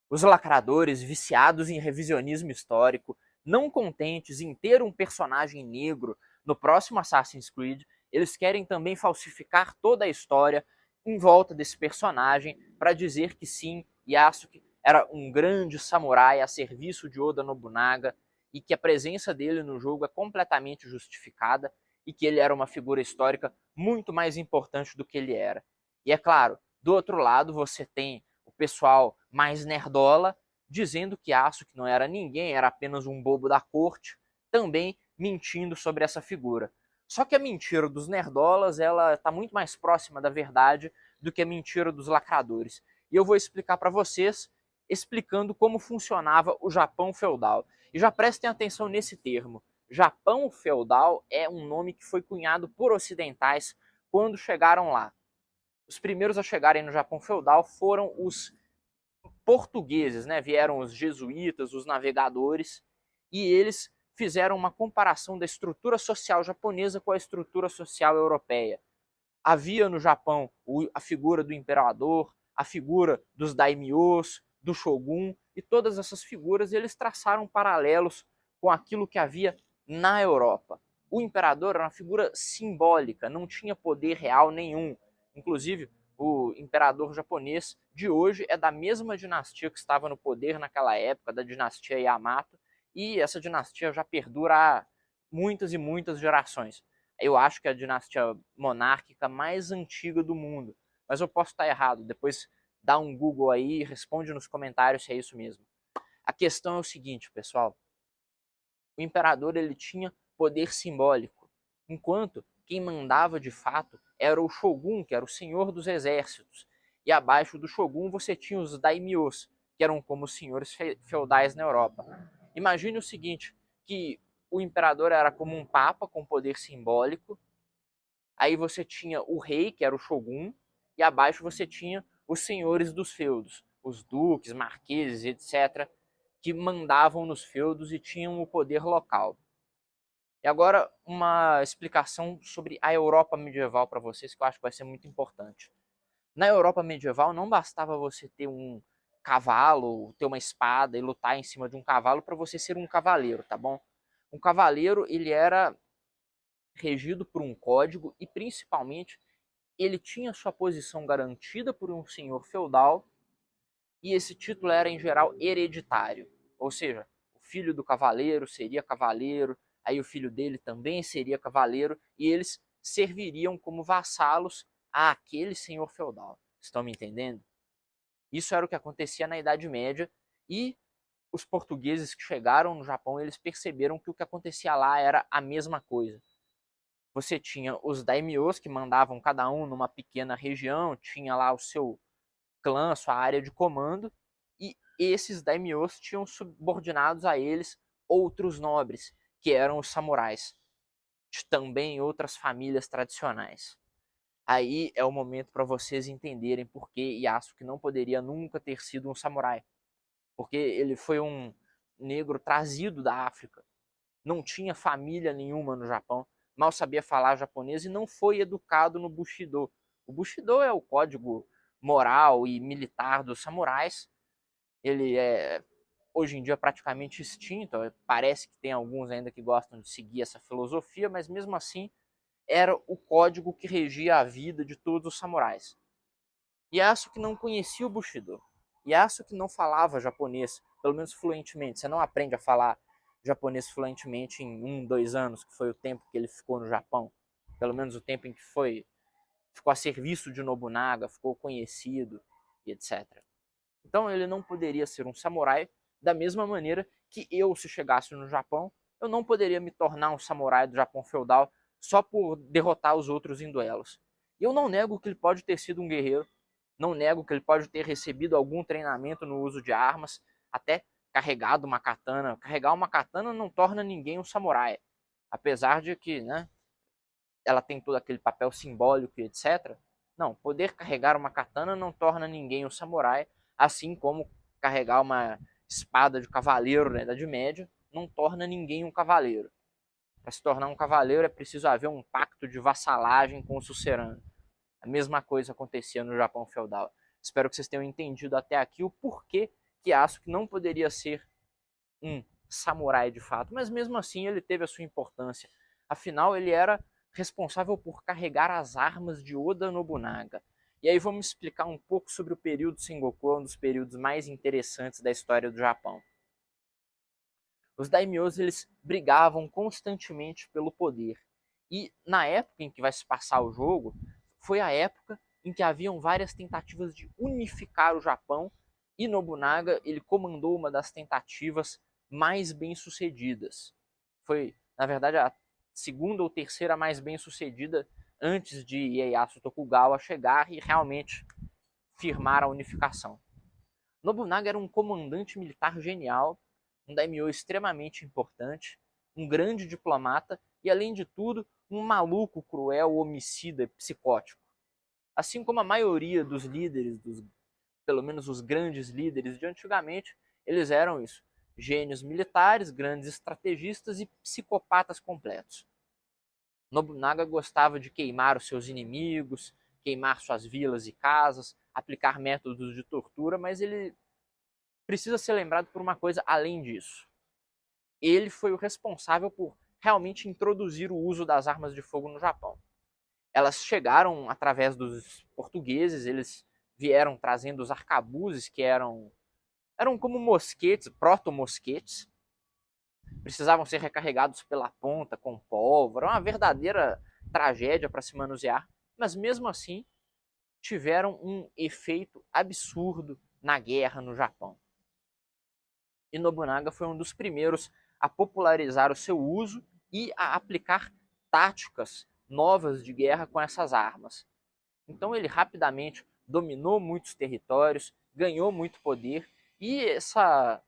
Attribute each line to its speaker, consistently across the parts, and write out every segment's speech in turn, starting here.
Speaker 1: Os lacradores, viciados em revisionismo histórico, não contentes em ter um personagem negro no próximo Assassin's Creed, eles querem também falsificar toda a história em volta desse personagem para dizer que sim, Yasuke era um grande samurai a serviço de Oda Nobunaga e que a presença dele no jogo é completamente justificada e que ele era uma figura histórica muito mais importante do que ele era. E é claro, do outro lado você tem o pessoal mais nerdola dizendo que Yasuke não era ninguém, era apenas um bobo da corte, também mentindo sobre essa figura. Só que a mentira dos nerdolas, ela está muito mais próxima da verdade do que a mentira dos lacradores. E eu vou explicar para vocês, explicando como funcionava o Japão feudal. E já prestem atenção nesse termo. Japão feudal é um nome que foi cunhado por ocidentais quando chegaram lá. Os primeiros a chegarem no Japão feudal foram os portugueses, né? Vieram os jesuítas, os navegadores, e eles fizeram uma comparação da estrutura social japonesa com a estrutura social europeia. Havia no Japão a figura do imperador, a figura dos daimyos, do shogun, e todas essas figuras eles traçaram paralelos com aquilo que havia na Europa. O imperador era uma figura simbólica, não tinha poder real nenhum. Inclusive, o imperador japonês de hoje é da mesma dinastia que estava no poder naquela época, da dinastia Yamato, e essa dinastia já perdura há muitas e muitas gerações. Eu acho que é a dinastia monárquica mais antiga do mundo, mas eu posso estar errado. Depois dá um Google aí e responde nos comentários se é isso mesmo. A questão é o seguinte, pessoal: o imperador ele tinha poder simbólico, enquanto quem mandava de fato era o shogun, que era o senhor dos exércitos, e abaixo do shogun você tinha os daimyos, que eram como os senhores feudais na Europa. Imagine o seguinte, que o imperador era como um papa com poder simbólico, aí você tinha o rei, que era o shogun, e abaixo você tinha os senhores dos feudos, os duques, marqueses, etc., que mandavam nos feudos e tinham o poder local. E agora uma explicação sobre a Europa medieval para vocês, que eu acho que vai ser muito importante. Na Europa medieval não bastava você ter um cavalo, ter uma espada e lutar em cima de um cavalo para você ser um cavaleiro, tá bom? Um cavaleiro, ele era regido por um código e principalmente ele tinha sua posição garantida por um senhor feudal e esse título era em geral hereditário, ou seja, o filho do cavaleiro seria cavaleiro, aí o filho dele também seria cavaleiro e eles serviriam como vassalos àquele senhor feudal. Estão me entendendo? Isso era o que acontecia na Idade Média e os portugueses que chegaram no Japão, eles perceberam que o que acontecia lá era a mesma coisa. Você tinha os daimyos que mandavam cada um numa pequena região, tinha lá o seu clã, sua área de comando, e esses daimyos tinham subordinados a eles outros nobres, que eram os samurais, também outras famílias tradicionais. Aí é o momento para vocês entenderem por que Yasuke não poderia nunca ter sido um samurai, porque ele foi um negro trazido da África, não tinha família nenhuma no Japão, mal sabia falar japonês e não foi educado no Bushido. O Bushido é o código moral e militar dos samurais. Ele é hoje em dia praticamente extinto. Parece que tem alguns ainda que gostam de seguir essa filosofia, mas mesmo assim era o código que regia a vida de todos os samurais. Yasuke não conhecia o Bushido. Yasuke não falava japonês, pelo menos fluentemente. Você não aprende a falar japonês fluentemente em 2 anos, que foi o tempo que ele ficou no Japão. Pelo menos o tempo em que ficou a serviço de Nobunaga, ficou conhecido e etc. Então ele não poderia ser um samurai da mesma maneira que eu, se chegasse no Japão, eu não poderia me tornar um samurai do Japão feudal só por derrotar os outros em duelos. E eu não nego que ele pode ter sido um guerreiro, não nego que ele pode ter recebido algum treinamento no uso de armas, até carregado uma katana. Carregar uma katana não torna ninguém um samurai, apesar de que, né, ela tem todo aquele papel simbólico e etc. Não, poder carregar uma katana não torna ninguém um samurai, assim como carregar uma espada de cavaleiro na Idade Média não torna ninguém um cavaleiro. Para se tornar um cavaleiro é preciso haver um pacto de vassalagem com o sucerano. A mesma coisa acontecia no Japão feudal. Espero que vocês tenham entendido até aqui o porquê que Yasuke não poderia ser um samurai de fato, mas mesmo assim ele teve a sua importância. Afinal, ele era responsável por carregar as armas de Oda Nobunaga. E aí vamos explicar um pouco sobre o período Sengoku, um dos períodos mais interessantes da história do Japão. Os daimyos eles brigavam constantemente pelo poder. E na época em que vai se passar o jogo, foi a época em que haviam várias tentativas de unificar o Japão, e Nobunaga ele comandou uma das tentativas mais bem-sucedidas. Foi, na verdade, a segunda ou terceira mais bem-sucedida antes de Ieyasu Tokugawa chegar e realmente firmar a unificação. Nobunaga era um comandante militar genial, um daimyo extremamente importante, um grande diplomata e, além de tudo, um maluco, cruel, homicida e psicótico. Assim como a maioria dos líderes, pelo menos os grandes líderes de antigamente, eles eram isso: gênios militares, grandes estrategistas e psicopatas completos. Nobunaga gostava de queimar os seus inimigos, queimar suas vilas e casas, aplicar métodos de tortura, mas ele precisa ser lembrado por uma coisa além disso. Ele foi o responsável por realmente introduzir o uso das armas de fogo no Japão. Elas chegaram através dos portugueses, eles vieram trazendo os arcabuzes, que eram como mosquetes, proto-mosquetes, precisavam ser recarregados pela ponta com pólvora, uma verdadeira tragédia para se manusear, mas mesmo assim tiveram um efeito absurdo na guerra no Japão. E Nobunaga foi um dos primeiros a popularizar o seu uso e a aplicar táticas novas de guerra com essas armas. Então ele rapidamente dominou muitos territórios, ganhou muito poder, e essa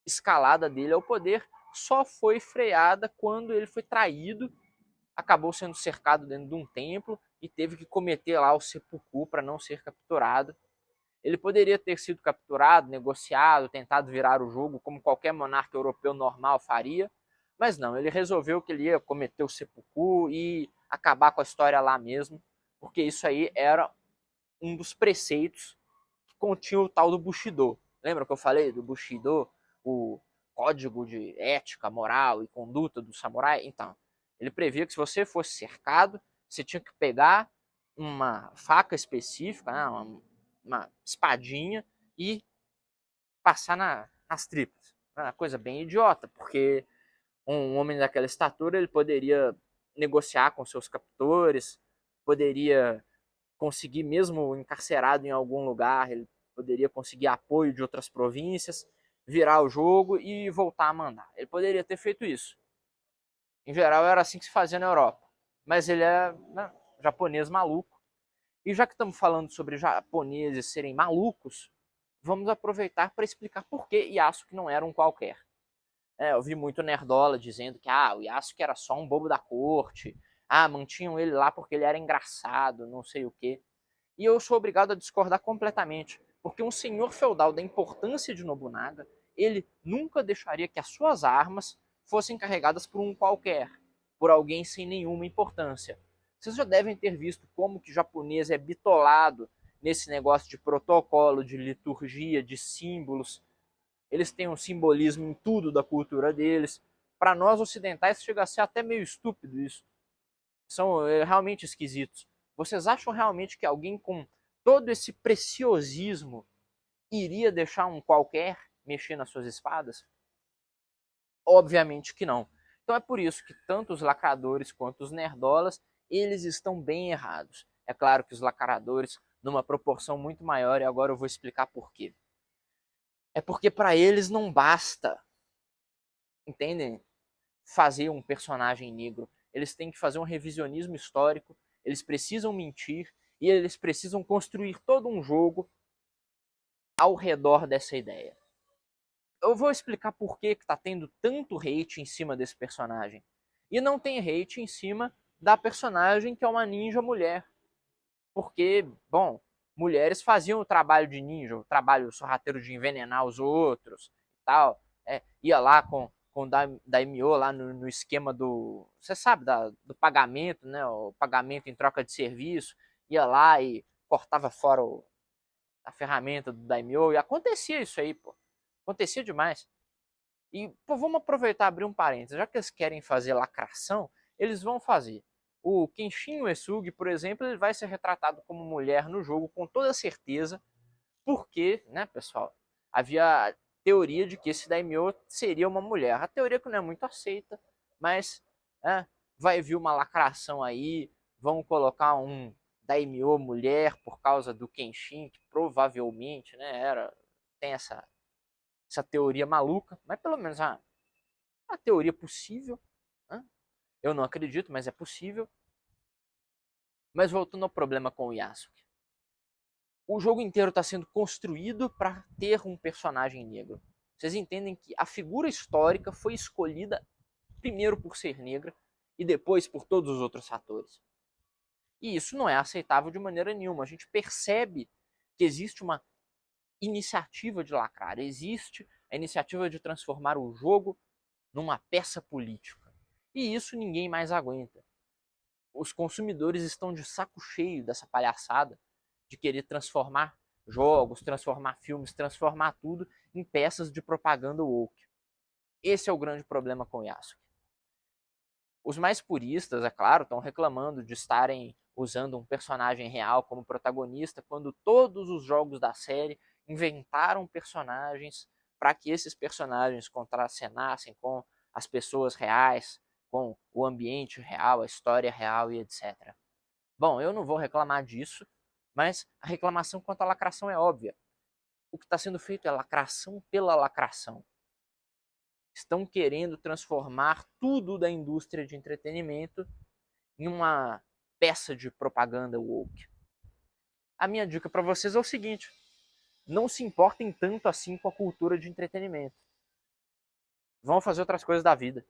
Speaker 1: escalada dele ao poder só foi freada quando ele foi traído, acabou sendo cercado dentro de um templo e teve que cometer lá o seppuku para não ser capturado. Ele poderia ter sido capturado, negociado, tentado virar o jogo, como qualquer monarca europeu normal faria, mas não, ele resolveu que ele ia cometer o seppuku e acabar com a história lá mesmo, porque isso aí era um dos preceitos que continha o tal do Bushido. Lembra que eu falei do Bushido, o código de ética, moral e conduta do samurai? Então, ele previa que se você fosse cercado, você tinha que pegar uma faca específica, né, uma espadinha, e passar nas tripas. Uma coisa bem idiota, porque um homem daquela estatura ele poderia negociar com seus captores, poderia conseguir, mesmo encarcerado em algum lugar, ele poderia conseguir apoio de outras províncias, virar o jogo e voltar a mandar. Ele poderia ter feito isso. Em geral era assim que se fazia na Europa. Mas ele é, né, japonês maluco. E já que estamos falando sobre japoneses serem malucos, vamos aproveitar para explicar por que Yasuke não era um qualquer. Eu vi muito nerdola dizendo que o Yasuke era só um bobo da corte, mantinham ele lá porque ele era engraçado, não sei o quê. E eu sou obrigado a discordar completamente, porque um senhor feudal da importância de Nobunaga, ele nunca deixaria que as suas armas fossem carregadas por um qualquer, por alguém sem nenhuma importância. Vocês já devem ter visto como que o japonês é bitolado nesse negócio de protocolo, de liturgia, de símbolos. Eles têm um simbolismo em tudo da cultura deles. Para nós ocidentais chega a ser até meio estúpido isso. São realmente esquisitos. Vocês acham realmente que alguém com todo esse preciosismo iria deixar um qualquer mexer nas suas espadas? Obviamente que não. Então é por isso que tanto os lacradores quanto os nerdolas, eles estão bem errados. É claro que os lacradores, numa proporção muito maior, e agora eu vou explicar por quê. É porque para eles não basta, entendem? Fazer um personagem negro. Eles têm que fazer um revisionismo histórico, eles precisam mentir e eles precisam construir todo um jogo ao redor dessa ideia. Eu vou explicar por que está tendo tanto hate em cima desse personagem. E não tem hate em cima da personagem que é uma ninja mulher. Porque, bom, mulheres faziam o trabalho de ninja, o trabalho sorrateiro de envenenar os outros e tal. Ia lá com Daimyo lá no esquema do, você sabe, do pagamento, né? O pagamento em troca de serviço. Ia lá e cortava fora a ferramenta do Daimyo, e acontecia isso aí, pô. Acontecia demais. E, pô, vamos aproveitar e abrir um parênteses. Já que eles querem fazer lacração, eles vão fazer. O Kenshin Uesugi, por exemplo, ele vai ser retratado como mulher no jogo com toda certeza, porque, né, pessoal, havia teoria de que esse Daimyo seria uma mulher. A teoria que não é muito aceita, mas vai vir uma lacração aí, vão colocar um Daimyo mulher por causa do Kenshin, que provavelmente, né, tem essa teoria maluca, mas pelo menos a teoria possível. Né? Eu não acredito, mas é possível. Mas voltando ao problema com o Yasuke. O jogo inteiro está sendo construído para ter um personagem negro. Vocês entendem que a figura histórica foi escolhida primeiro por ser negra e depois por todos os outros fatores. E isso não é aceitável de maneira nenhuma. A gente percebe que existe uma iniciativa de lacrar, existe a iniciativa de transformar o jogo numa peça política. E isso ninguém mais aguenta. Os consumidores estão de saco cheio dessa palhaçada de querer transformar jogos, transformar filmes, transformar tudo em peças de propaganda woke. Esse é o grande problema com o Yasuke. Os mais puristas, é claro, estão reclamando de estarem usando um personagem real como protagonista, quando todos os jogos da série inventaram personagens para que esses personagens contracenassem com as pessoas reais, com o ambiente real, a história real e etc. Bom, eu não vou reclamar disso, mas a reclamação quanto à lacração é óbvia. O que está sendo feito é lacração pela lacração. Estão querendo transformar tudo da indústria de entretenimento em uma peça de propaganda woke. A minha dica para vocês é o seguinte: não se importem tanto assim com a cultura de entretenimento. Vão fazer outras coisas da vida.